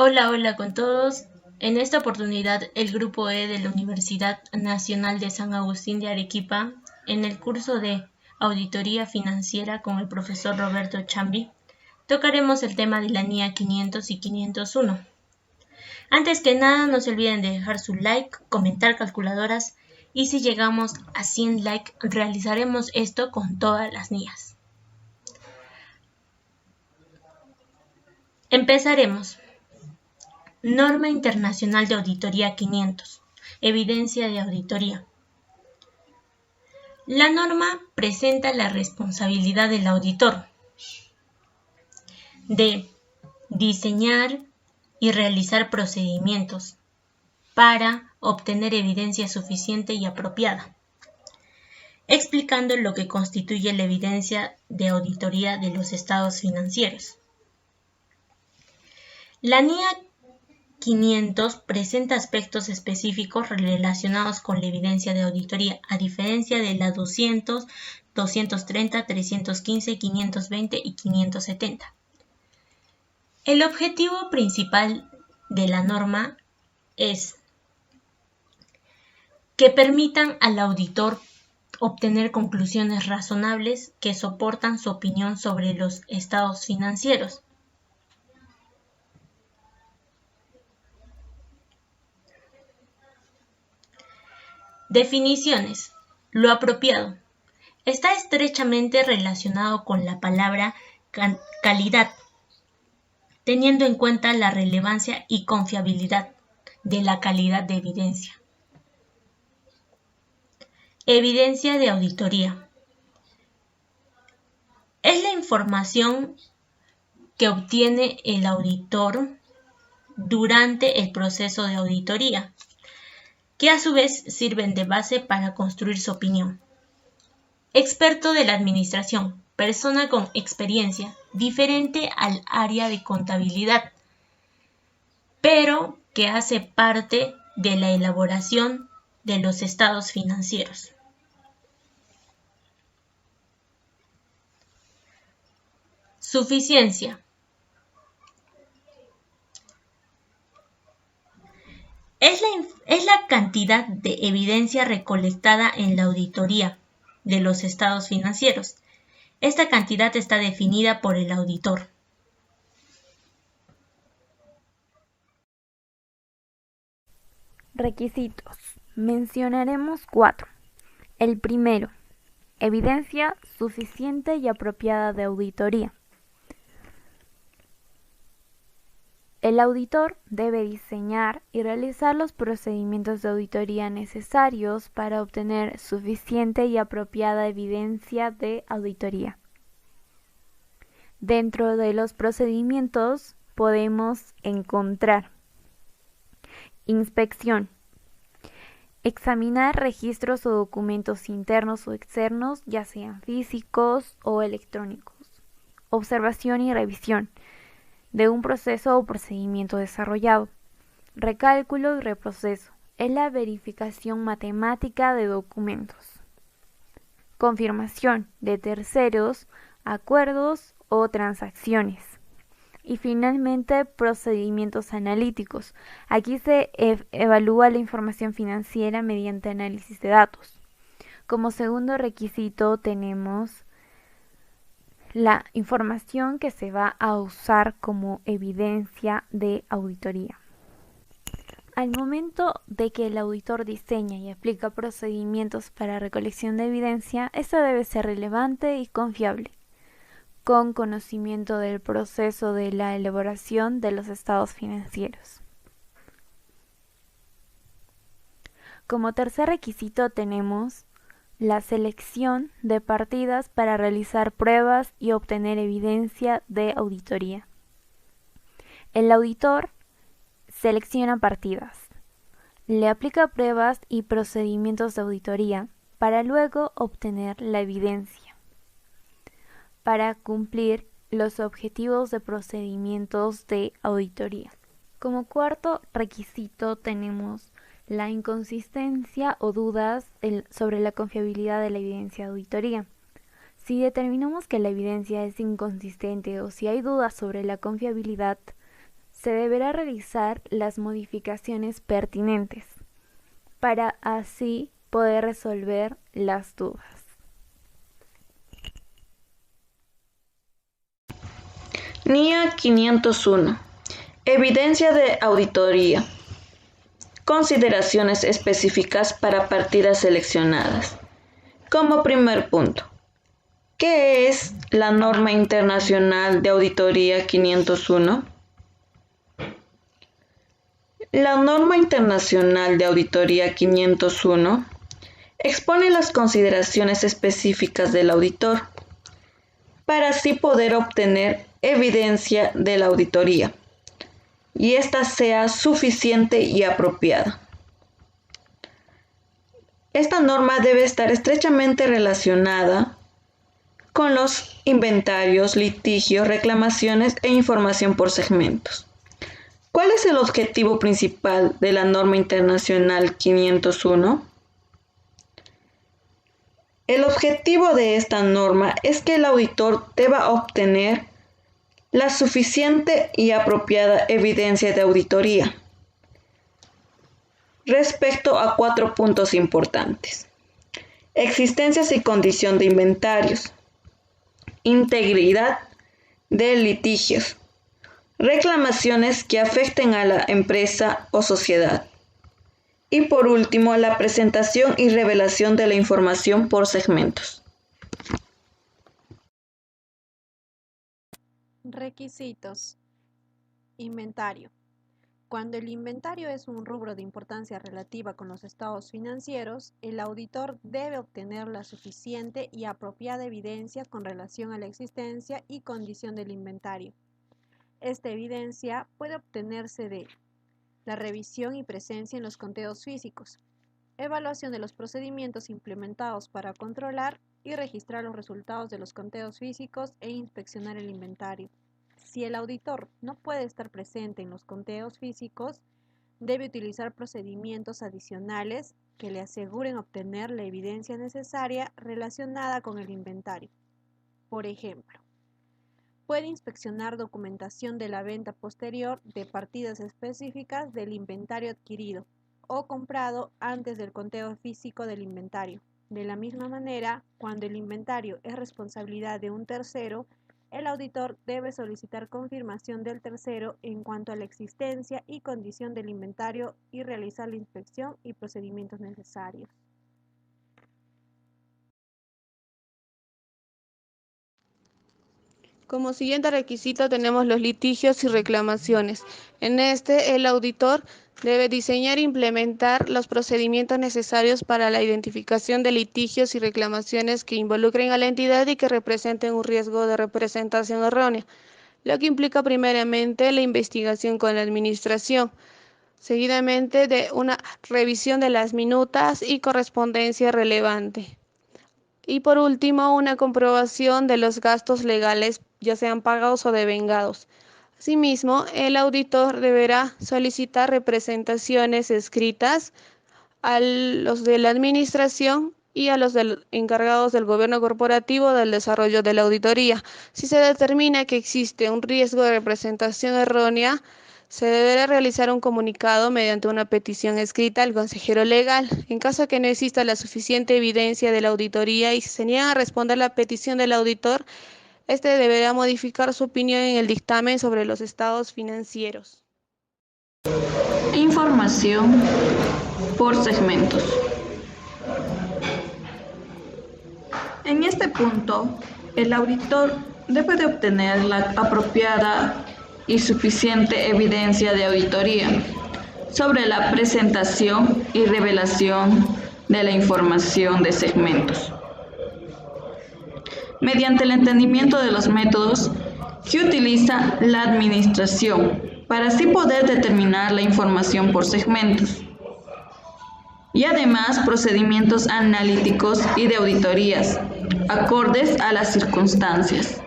Hola con todos. En esta oportunidad, el Grupo E de la Universidad Nacional de San Agustín de Arequipa, en el curso de Auditoría Financiera con el profesor Roberto Chambi, tocaremos el tema de la NIA 500 y 501. Antes que nada, no se olviden de dejar su like, comentar calculadoras y si llegamos a 100 likes, realizaremos esto con todas las NIAs. Empezaremos. Norma Internacional de Auditoría 500. Evidencia de auditoría. La norma presenta la responsabilidad del auditor de diseñar y realizar procedimientos para obtener evidencia suficiente y apropiada, explicando lo que constituye la evidencia de auditoría de los estados financieros. La NIA 500 presenta aspectos específicos relacionados con la evidencia de auditoría, a diferencia de la 200, 230, 315, 520 y 570. El objetivo principal de la norma es que permitan al auditor obtener conclusiones razonables que soportan su opinión sobre los estados financieros. Definiciones. Lo apropiado. Está estrechamente relacionado con la palabra calidad, teniendo en cuenta la relevancia y confiabilidad de la calidad de evidencia. Evidencia de auditoría. Es la información que obtiene el auditor durante el proceso de auditoría, que a su vez sirven de base para construir su opinión. Experto de la administración, persona con experiencia, diferente al área de contabilidad, pero que hace parte de la elaboración de los estados financieros. Suficiencia. Es la cantidad de evidencia recolectada en la auditoría de los estados financieros. Esta cantidad está definida por el auditor. Requisitos. Mencionaremos 4. El primero, evidencia suficiente y apropiada de auditoría. El auditor debe diseñar y realizar los procedimientos de auditoría necesarios para obtener suficiente y apropiada evidencia de auditoría. Dentro de los procedimientos podemos encontrar inspección. Examinar registros o documentos internos o externos, ya sean físicos o electrónicos. Observación y revisión de un proceso o procedimiento desarrollado. Recálculo y reproceso. Es la verificación matemática de documentos. Confirmación de terceros, acuerdos o transacciones. Y finalmente, procedimientos analíticos. Aquí se evalúa la información financiera mediante análisis de datos. Como segundo requisito tenemos la información que se va a usar como evidencia de auditoría. Al momento de que el auditor diseña y aplica procedimientos para recolección de evidencia, esta debe ser relevante y confiable, con conocimiento del proceso de la elaboración de los estados financieros. Como tercer requisito tenemos la selección de partidas para realizar pruebas y obtener evidencia de auditoría. El auditor selecciona partidas, le aplica pruebas y procedimientos de auditoría para luego obtener la evidencia, para cumplir los objetivos de procedimientos de auditoría. Como cuarto requisito tenemos la inconsistencia o dudas sobre la confiabilidad de la evidencia de auditoría. Si determinamos que la evidencia es inconsistente o si hay dudas sobre la confiabilidad, se deberá realizar las modificaciones pertinentes para así poder resolver las dudas. NIA 501. Evidencia de auditoría. Consideraciones específicas para partidas seleccionadas. Como primer punto, ¿qué es la norma internacional de auditoría 501? La norma internacional de auditoría 501 expone las consideraciones específicas del auditor para así poder obtener evidencia de la auditoría y ésta sea suficiente y apropiada. Esta norma debe estar estrechamente relacionada con los inventarios, litigios, reclamaciones e información por segmentos. ¿Cuál es el objetivo principal de la norma internacional 501? El objetivo de esta norma es que el auditor deba obtener la suficiente y apropiada evidencia de auditoría respecto a 4 puntos importantes: existencias y condición de inventarios, integridad de litigios, reclamaciones que afecten a la empresa o sociedad, y por último, la presentación y revelación de la información por segmentos. Requisitos. Inventario. Cuando el inventario es un rubro de importancia relativa con los estados financieros, el auditor debe obtener la suficiente y apropiada evidencia con relación a la existencia y condición del inventario. Esta evidencia puede obtenerse de la revisión y presencia en los conteos físicos, evaluación de los procedimientos implementados para controlar y registrar los resultados de los conteos físicos e inspeccionar el inventario. Si el auditor no puede estar presente en los conteos físicos, debe utilizar procedimientos adicionales que le aseguren obtener la evidencia necesaria relacionada con el inventario. Por ejemplo, puede inspeccionar documentación de la venta posterior de partidas específicas del inventario adquirido o comprado antes del conteo físico del inventario. De la misma manera, cuando el inventario es responsabilidad de un tercero, el auditor debe solicitar confirmación del tercero en cuanto a la existencia y condición del inventario y realizar la inspección y procedimientos necesarios. Como siguiente requisito tenemos los litigios y reclamaciones. En este, el auditor debe diseñar e implementar los procedimientos necesarios para la identificación de litigios y reclamaciones que involucren a la entidad y que representen un riesgo de representación errónea, lo que implica primeramente la investigación con la administración, seguidamente de una revisión de las minutas y correspondencia relevante. Y por último, una comprobación de los gastos legales, ya sean pagados o devengados. Asimismo, el auditor deberá solicitar representaciones escritas a los de la administración y a los encargados del gobierno corporativo del desarrollo de la auditoría. Si se determina que existe un riesgo de representación errónea, se deberá realizar un comunicado mediante una petición escrita al consejero legal. En caso de que no exista la suficiente evidencia de la auditoría y se niega a responder la petición del auditor, este deberá modificar su opinión en el dictamen sobre los estados financieros. Información por segmentos. En este punto, el auditor debe de obtener la apropiada y suficiente evidencia de auditoría sobre la presentación y revelación de la información de segmentos, mediante el entendimiento de los métodos que utiliza la administración para así poder determinar la información por segmentos, y además procedimientos analíticos y de auditorías acordes a las circunstancias.